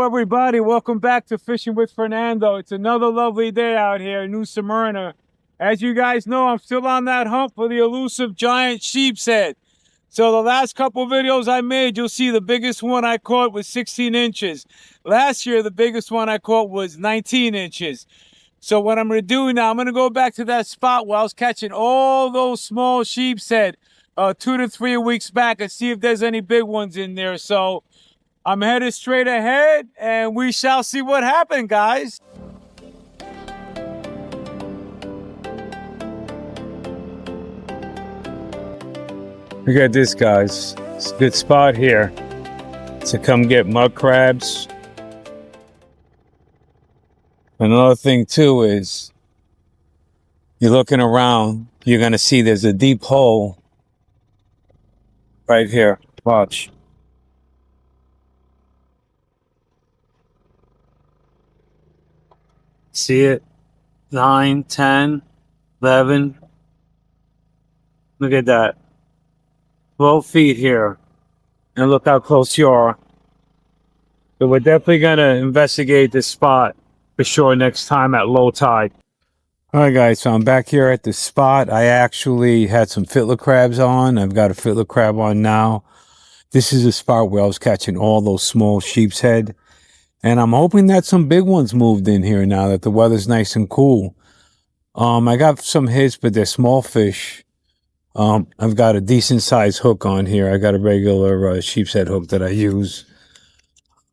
everybody. Welcome back to Fishing with Fernando. It's another lovely day out here in New Smyrna. As you guys know, I'm still on that hunt for the elusive giant sheepshead. So the last couple videos I made, you'll see the biggest one I caught was 16 inches. Last year, the biggest one I caught was 19 inches. So what I'm going to do now, I'm going to go back to that spot where I was catching all those small sheepshead 2 to 3 weeks back and see if there's any big ones in there. So I'm headed straight ahead, and we shall see what happens, guys. Look at this, guys. It's a good spot here to come get mud crabs. Another thing, too, is you're looking around, you're going to see there's a deep hole right here. Watch. See it? 9, 10, 11. Look at that. 12 feet here. And look how close you are. So we're definitely going to investigate this spot for sure next time at low tide. All right, guys. So I'm back here at the spot. I actually had some fiddler crabs on. I've got a fiddler crab on now. This is a spot where I was catching all those small sheepshead. And I'm hoping that some big ones moved in here now that the weather's nice and cool. I got some hits, but they're small fish. I've got a decent size hook on here. I got a regular sheepshead hook that I use.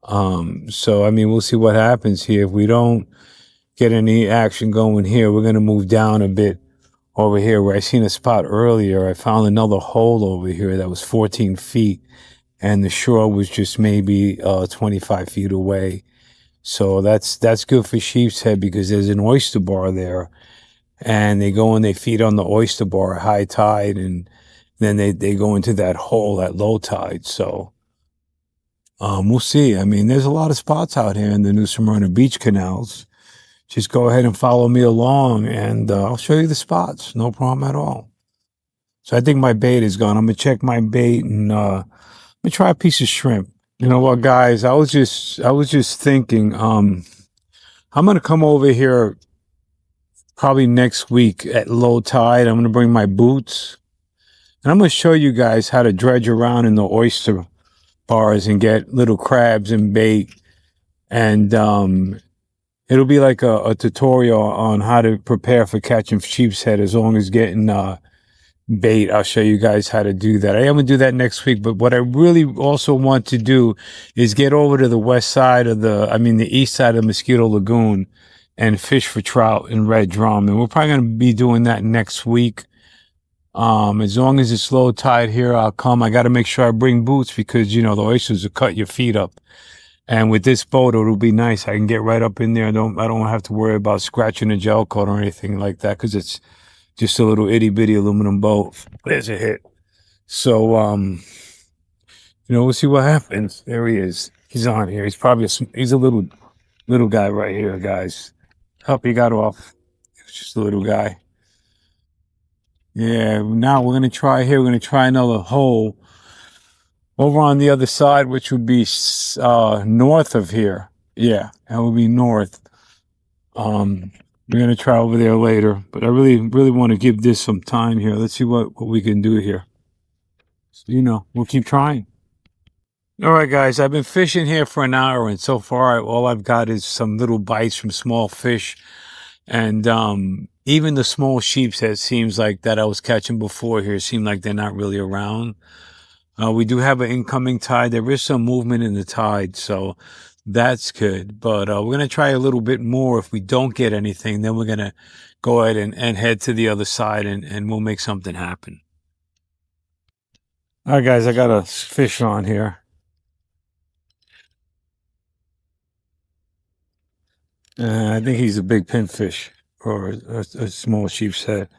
So, I mean, we'll see what happens here. If we don't get any action going here, we're going to move down a bit over here where I seen a spot earlier. I found another hole over here that was 14 feet. And the shore was just maybe 25 feet away. So that's good for sheepshead because there's an oyster bar there. And they go and they feed on the oyster bar at high tide. And then they go into that hole at low tide. So we'll see. I mean, there's a lot of spots out here in the New Smyrna Beach Canals. Just go ahead and follow me along and I'll show you the spots. No problem at all. So I think my bait is gone. I'm going to check my bait and let me try a piece of shrimp. You know what, guys? I was just thinking. I'm gonna come over here probably next week at low tide. I'm gonna bring my boots, and I'm gonna show you guys how to dredge around in the oyster bars and get little crabs and bait. And it'll be like a tutorial on how to prepare for catching sheepshead, as long as getting bait. I'll show you guys how to do that. I am gonna do that next week, but what I really also want to do is get over to the west side of the east side of Mosquito Lagoon and fish for trout and red drum. And we're probably gonna be doing that next week. As long as it's low tide here, I'll come. I got to make sure I bring boots because, you know, the oysters will cut your feet up. And with this boat, it'll be nice. I can get right up in there. I don't have to worry about scratching a gel coat or anything like that because it's just a little itty bitty aluminum boat. There's a hit. So, you know, we'll see what happens. There he is. He's on here. He's probably he's a little guy right here, guys. Hope he got off. It's just a little guy. Yeah. Now we're gonna try here. We're gonna try another hole over on the other side, which would be north of here. Yeah, that would be north. We're going to try over there later, but I really want to give this some time here. Let's see what we can do here. So, you know, we'll keep trying. All right, guys, I've been fishing here for an hour, and so far all I've got is some little bites from small fish. And even the small sheepshead seems like that I was catching before here seem like they're not really around. We do have an incoming tide. There is some movement in the tide, so that's good. But we're going to try a little bit more. If we don't get anything, then we're going to go ahead and head to the other side, and we'll make something happen. All right, guys, I got a fish on here. I think he's a big pinfish or a small sheepshead,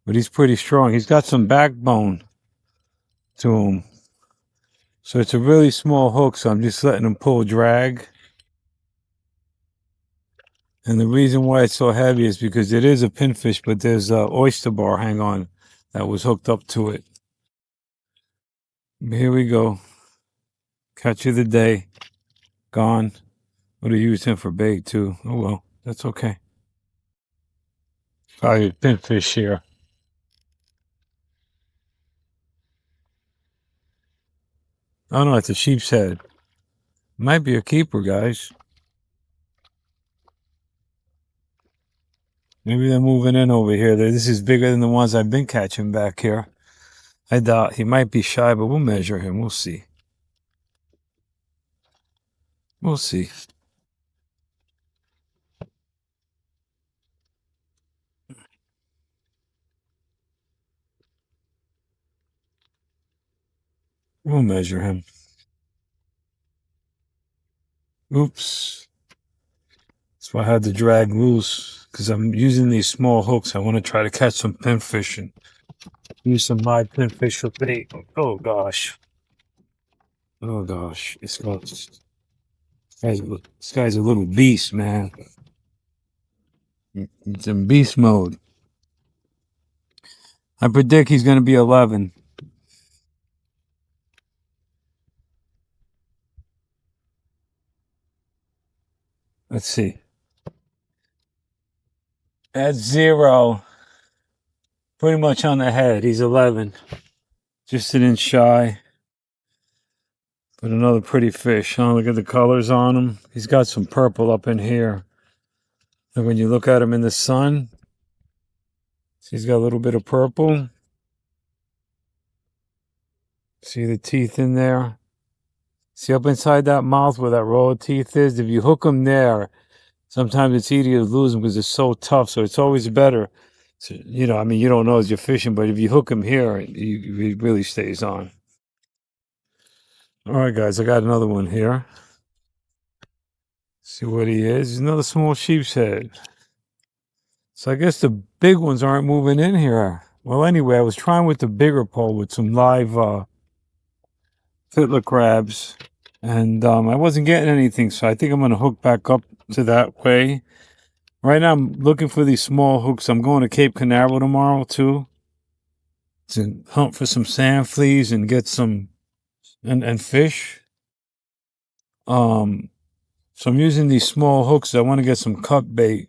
but he's pretty strong. He's got some backbone to him. So it's a really small hook, so I'm just letting him pull drag. And the reason why it's so heavy is because it is a pinfish, but there's a oyster bar, hang on, that was hooked up to it. Here we go. Catch of the day. Gone. Would have used him for bait too. Oh well, that's okay. Probably a pinfish here. Oh no, it's a sheep's head. Might be a keeper, guys. Maybe they're moving in over here. This is bigger than the ones I've been catching back here. I doubt he might be shy, but we'll measure him. We'll see. We'll see. We'll measure him. Oops. That's why I had to drag loose, because I'm using these small hooks. I want to try to catch some pinfish and use some live pinfish for bait. Oh gosh. Oh gosh. This guy's a little beast, man. It's in beast mode. I predict he's going to be 11. Let's see. At 0. Pretty much on the head. He's 11. Just an inch shy. But another pretty fish. Oh, look at the colors on him. He's got some purple up in here. And when you look at him in the sun, he's got a little bit of purple. See the teeth in there? See up inside that mouth where that row of teeth is? If you hook them there, sometimes it's easier to lose them because it's so tough. So it's always better. So, you know, I mean, you don't know as you're fishing, but if you hook him here, he really stays on. All right, guys, I got another one here. See what he is. He's another small sheep's head. So I guess the big ones aren't moving in here. Well, anyway, I was trying with the bigger pole with some live fiddler crabs, and I wasn't getting anything. So I think I'm going to hook back up to that way. Right now, I'm looking for these small hooks. I'm going to Cape Canaveral tomorrow, too, to hunt for some sand fleas and get some, and fish. So I'm using these small hooks. I want to get some cut bait.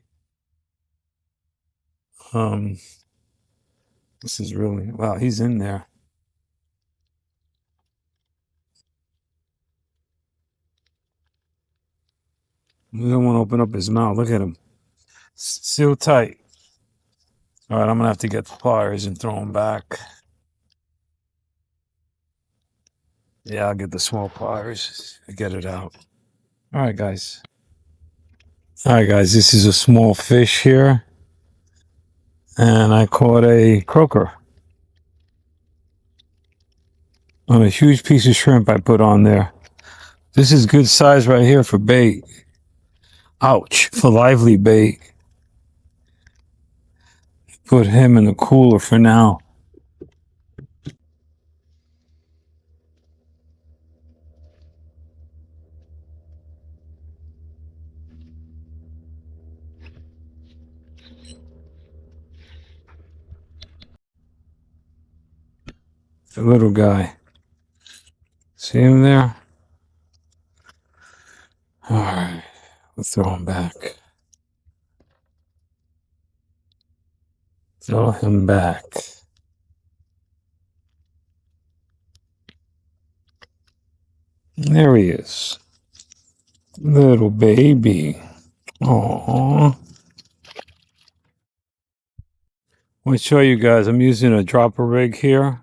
This is really, wow, he's in there. He don't want to open up his mouth. Look at him. Seal tight. All right, I'm going to have to get the pliers and throw them back. Yeah, I'll get the small pliers to get it out. All right, guys. All right, guys, this is a small fish here. And I caught a croaker on a huge piece of shrimp I put on there. This is good size right here for bait. Ouch, for lively bait. Put him in the cooler for now. The little guy. See him there? All right, let's throw him back. Throw him back. There he is. Little baby. Aww. I want to show you guys, I'm using a dropper rig here.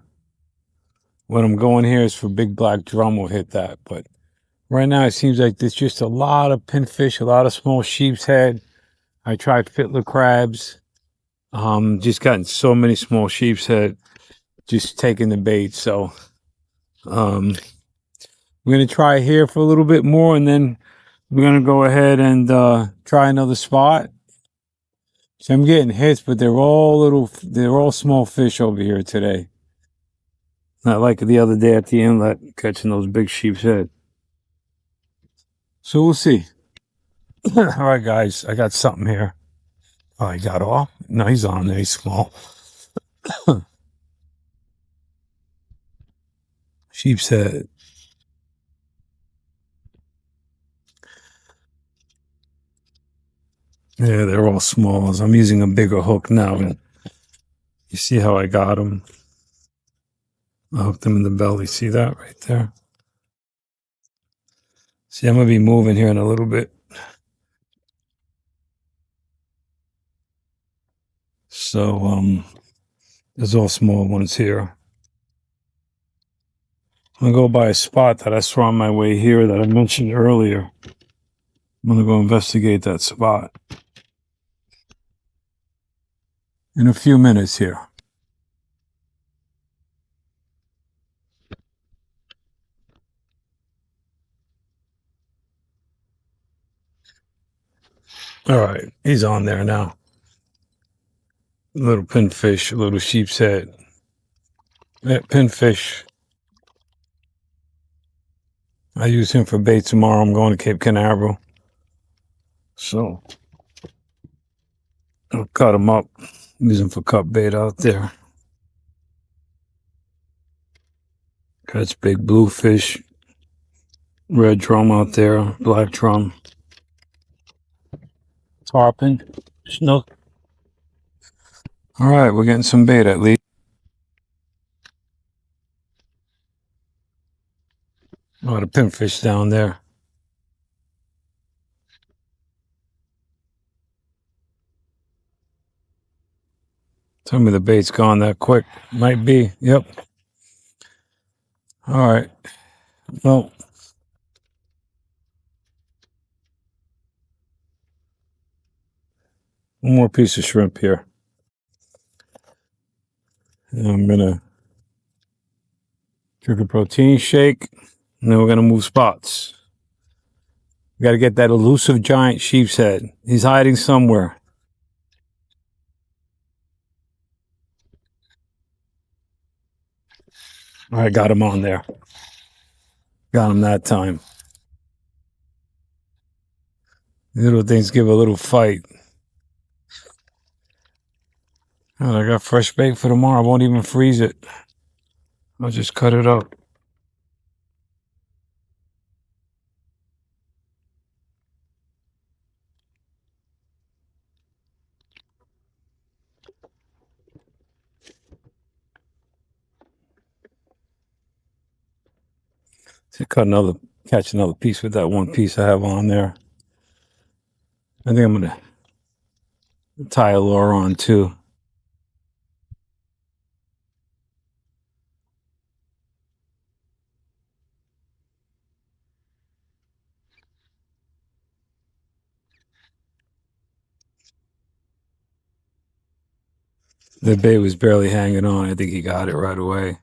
What I'm going here is for big black drum will hit that. But right now it seems like there's just a lot of pinfish, a lot of small sheep's head. I tried fiddler crabs. Just gotten so many small sheep's head. Just taking the bait. So we're going to try here for a little bit more, and then we're going to go ahead and try another spot. So I'm getting hits, but they're all small fish over here today. Not like the other day at the inlet catching those big sheep's head. So we'll see. All right, guys, I got something here. Oh, he got off? No, he's on there. He's small. Sheep's head. Yeah, they're all small. I'm using a bigger hook now. And you see how I got them? I hooked them in the belly. See that right there? See, I'm going to be moving here in a little bit. So, there's all small ones here. I'm going to go by a spot that I saw on my way here that I mentioned earlier. I'm going to go investigate that spot in a few minutes here. All right, he's on there now. Little pinfish, a little sheepshead. Yeah, pinfish. I use him for bait tomorrow. I'm going to Cape Canaveral. So I'll cut him up. Use him for cut bait out there. Catch big bluefish. Red drum out there. Black drum. Tarpon. Snook. All right, we're getting some bait at least. A lot of pinfish down there. Tell me the bait's gone that quick. Might be. Yep. All right. Well, one more piece of shrimp here. And I'm going to drink a protein shake. And then we're going to move spots. We got to get that elusive giant sheepshead. He's hiding somewhere. I got him on there. Got him that time. Little things give a little fight. And I got fresh bait for tomorrow. I won't even freeze it. I'll just cut it up. To catch another piece with that one piece I have on there. I think I'm gonna tie a lure on too. The bait was barely hanging on. I think he got it right away.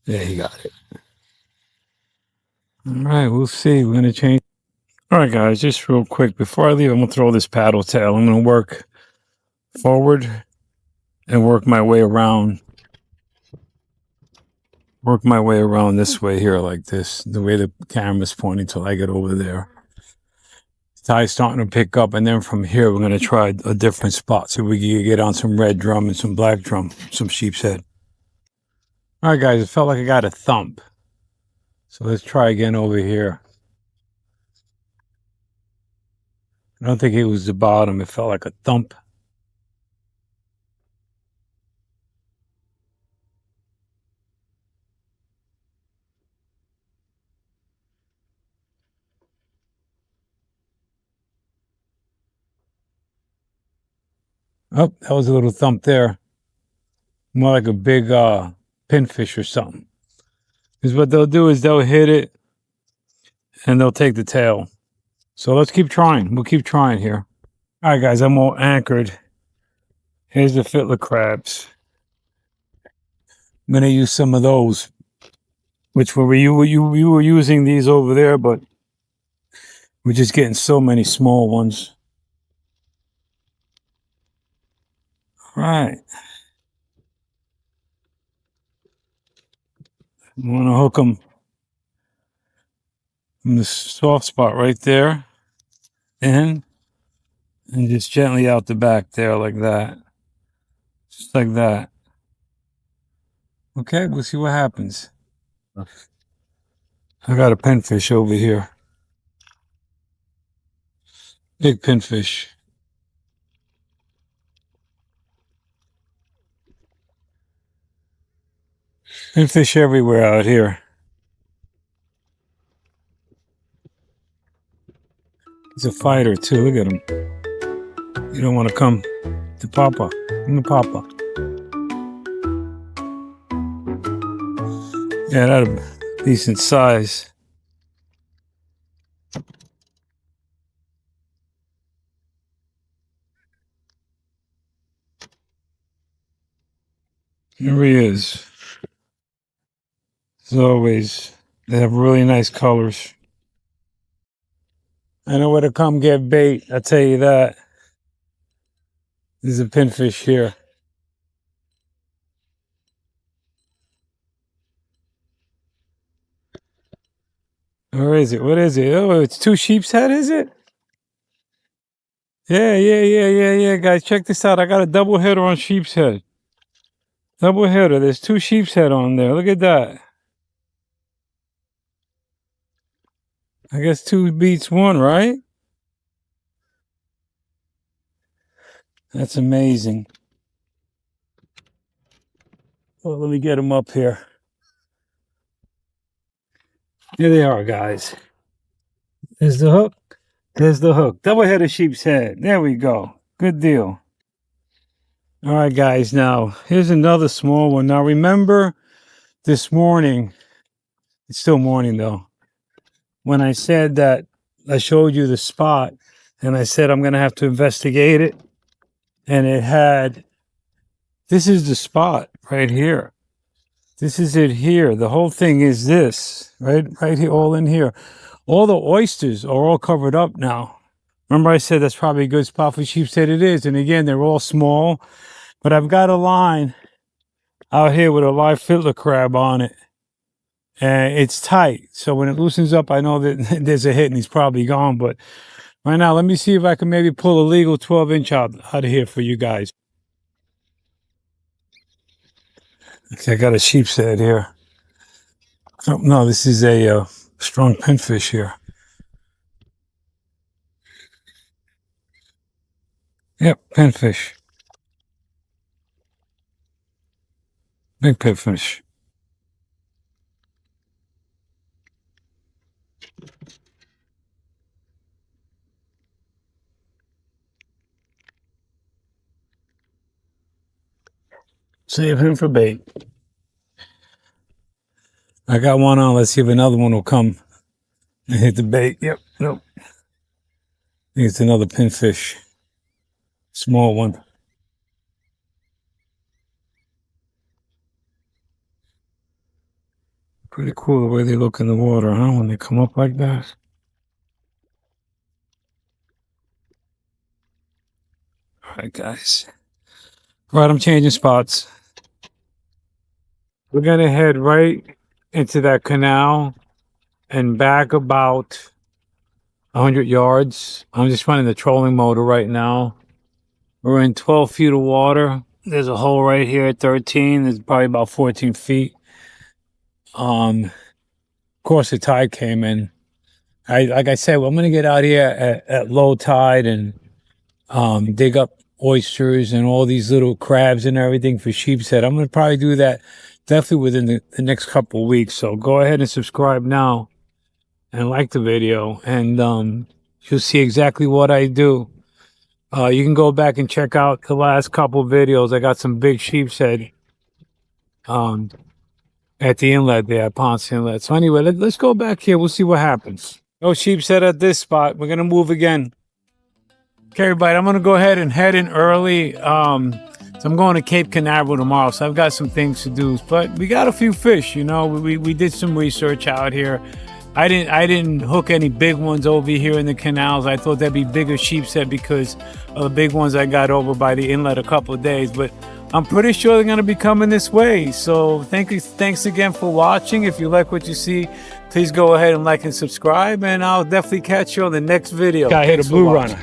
Yeah, he got it. All right, we'll see. We're gonna change. All right, guys, just real quick before I leave, I'm gonna throw this paddle tail. I'm gonna work forward and work my way around. Work my way around this way here, like this. The way the camera's pointing till I get over there. Tide's starting to pick up, and then from here we're gonna try a different spot so we can get on some red drum and some black drum, some sheepshead. All right, guys, it felt like I got a thump. So let's try again over here. I don't think it was the bottom. It felt like a thump. Oh, that was a little thump there. More like a big pinfish or something. Because what they'll do is they'll hit it and they'll take the tail. So let's keep trying. We'll keep trying here. All right, guys, I'm all anchored. Here's the fiddler crabs. I'm going to use some of those, which you were using these over there, but we're just getting so many small ones. All right. I'm going to hook them from the soft spot right there in and just gently out the back there like that. Just like that. Okay, we'll see what happens. I got a pinfish over here. Big pinfish. Pinfish everywhere out here. He's a fighter too. Look at him. You don't want to come to Papa. Come to Papa. Yeah, that's a decent size. Here he is. As always, they have really nice colors. I know where to come get bait, I'll tell you that. There's a pinfish here. Where is it? What is it? Oh, it's 2 sheepshead, is it? Yeah, guys. Check this out. I got a double header on sheepshead. Double header. There's 2 sheepshead on there. Look at that. I guess 2 beats 1, right? That's amazing. Well, let me get them up here. Here they are, guys. There's the hook. There's the hook. Double header sheepshead. There we go. Good deal. All right, guys. Now, here's another small one. Now, remember this morning, it's still morning though, when I said that I showed you the spot and I said I'm going to have to investigate it. And it had, this is the spot right here. This is it here. The whole thing is this, right here, all in here. All the oysters are all covered up now. Remember I said that's probably a good spot for sheepshead? It is. And again, they're all small. But I've got a line out here with a live fiddler crab on it. And it's tight. So when it loosens up, I know that there's a hit and he's probably gone. But right now, let me see if I can maybe pull a legal 12-inch out of here for you guys. Okay, I got a sheepshead here. Oh, no, this is a strong pinfish here. Yep, pinfish. Big pinfish. Save him for bait. I got one on. Let's see if another one will come and hit the bait. Yep, nope. I think it's another pinfish. Small one. Pretty cool the way they look in the water, huh? When they come up like that. All right, guys. All right, I'm changing spots. We're going to head right into that canal and back about 100 yards. I'm just running the trolling motor right now. We're in 12 feet of water. There's a hole right here at 13. There's probably about 14 feet. Of course, the tide came in. Like I said, well, I'm going to get out here at low tide and dig up oysters and all these little crabs and everything for sheepshead. I'm going to probably do that definitely within the next couple of weeks. So go ahead and subscribe now and like the video, and you'll see exactly what I do. You can go back and check out the last couple of videos. I got some big sheepshead at the inlet there, Ponce Inlet. So anyway, let's go back here. We'll see what happens. No sheepshead at this spot. We're going to move again. Okay, everybody, I'm going to go ahead and head in early. So I'm going to Cape Canaveral tomorrow, so I've got some things to do. But we got a few fish, you know. We did some research out here. I didn't hook any big ones over here in the canals. I thought there'd be bigger sheepshead because of the big ones I got over by the inlet a couple of days. But I'm pretty sure they're going to be coming this way. So thanks again for watching. If you like what you see, please go ahead and like and subscribe. And I'll definitely catch you on the next video. Got hit a blue runner.